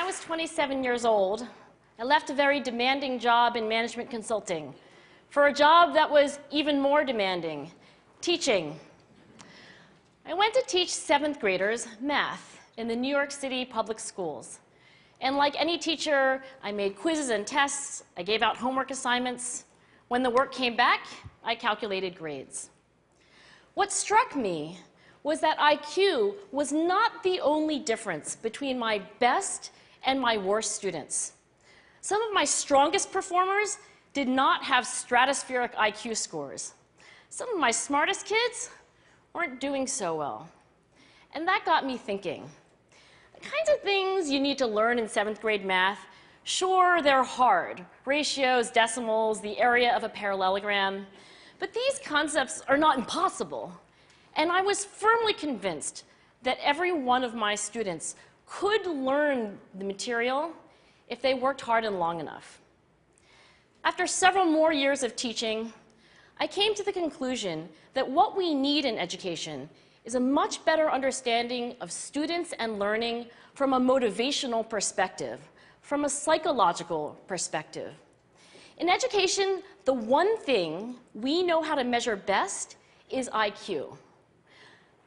was 27 years old, I left a very demanding job in management consulting for a job that was even more demanding, teaching. I went to teach 7th graders math in the New York City public schools. And like any teacher, I made quizzes and tests, I gave out homework assignments. When the work came back, I calculated grades. What struck me was that IQ was not the only difference between my best and my worst students. Some of my strongest performers did not have stratospheric IQ scores. Some of my smartest kids weren't doing so well. And that got me thinking. The kinds of things you need to learn in 7th grade math, sure, they're hard. Ratios, decimals, the area of a parallelogram. But these concepts are not impossible. And I was firmly convinced that every one of my students could learn the material if they worked hard and long enough. After several more years of teaching, I came to the conclusion that what we need in education is a much better understanding of students and learning from a motivational perspective, from a psychological perspective. In education, the one thing we know how to measure best is IQ.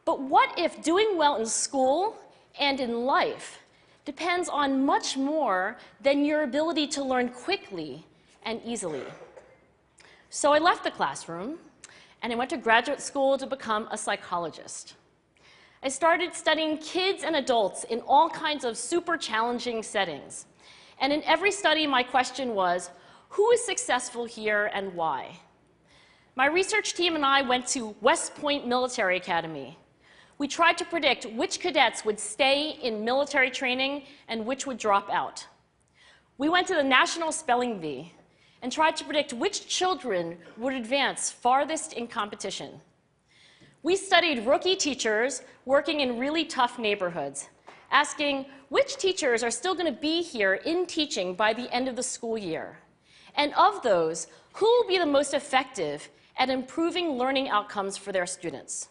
But what if doing well in school and in life depends on much more than your ability to learn quickly and easily? So I left the classroom and I went to graduate school to become a psychologist. I started studying kids and adults in all kinds of super challenging settings. And in every study, my question was, who is successful here and why? My research team and I went to West Point Military Academy. We tried to predict which cadets would stay in military training and which would drop out. We went to the National Spelling Bee and tried to predict which children would advance farthest in competition. We studied rookie teachers working in really tough neighborhoods, asking which teachers are still going to be here in teaching by the end of the school year. And of those, who will be the most effective at improving learning outcomes for their students?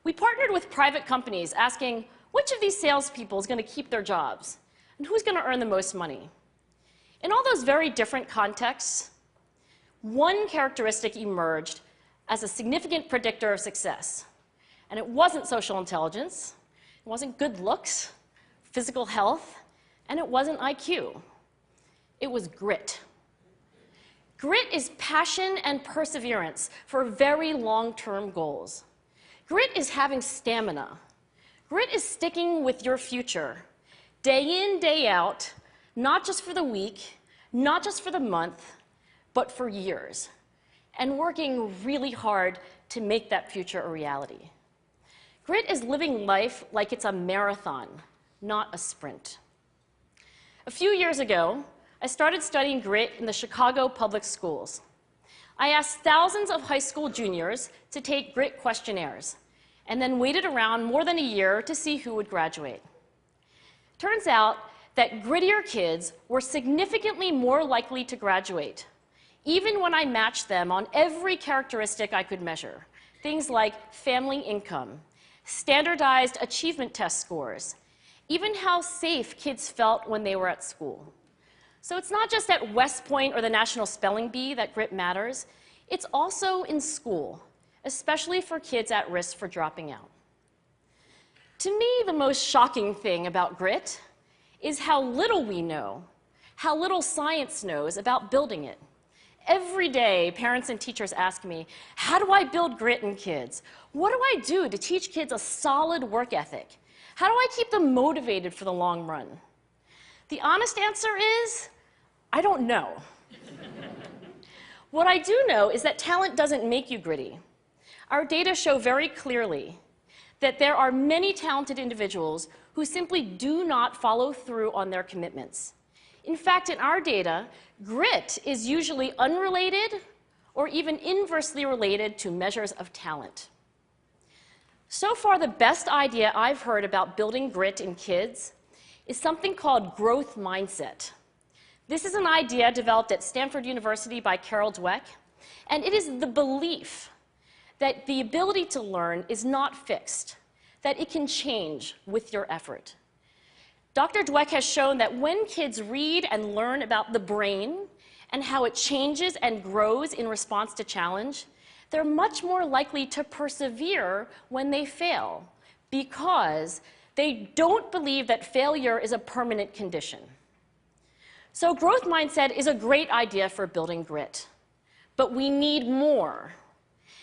We partnered with private companies, asking which of these salespeople is going to keep their jobs and who's going to earn the most money. In all those very different contexts, one characteristic emerged as a significant predictor of success. And it wasn't social intelligence, it wasn't good looks, physical health, and it wasn't IQ. It was grit. Grit is passion and perseverance for very long-term goals. Grit is having stamina. Grit is sticking with your future, day in, day out, not just for the week, not just for the month, but for years, and working really hard to make that future a reality. Grit is living life like it's a marathon, not a sprint. A few years ago, I started studying grit in the Chicago public schools. I asked thousands of high school juniors to take grit questionnaires, and then waited around more than a year to see who would graduate. Turns out that grittier kids were significantly more likely to graduate, even when I matched them on every characteristic I could measure, things like family income, standardized achievement test scores, even how safe kids felt when they were at school. So it's not just at West Point or the National Spelling Bee that grit matters, it's also in school, especially for kids at risk for dropping out. To me, the most shocking thing about grit is how little we know, how little science knows about building it. Every day, parents and teachers ask me, how do I build grit in kids? What do I do to teach kids a solid work ethic? How do I keep them motivated for the long run? The honest answer is, I don't know. What I do know is that talent doesn't make you gritty. Our data show very clearly that there are many talented individuals who simply do not follow through on their commitments. In fact, in our data, grit is usually unrelated or even inversely related to measures of talent. So far, the best idea I've heard about building grit in kids is something called growth mindset. This is an idea developed at Stanford University by Carol Dweck, and it is the belief that the ability to learn is not fixed, that it can change with your effort. Dr. Dweck has shown that when kids read and learn about the brain and how it changes and grows in response to challenge, they're much more likely to persevere when they fail because they don't believe that failure is a permanent condition. So growth mindset is a great idea for building grit, but we need more.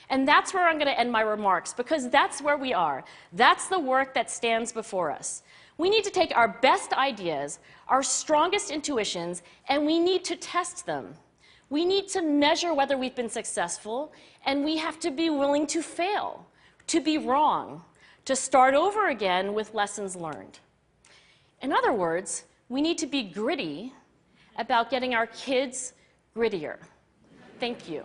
And that's where I'm going to end my remarks, because that's where we are. That's the work that stands before us. We need to take our best ideas, our strongest intuitions, and we need to test them. We need to measure whether we've been successful, and we have to be willing to fail, to be wrong, to start over again with lessons learned. In other words, we need to be gritty about getting our kids grittier. Thank you.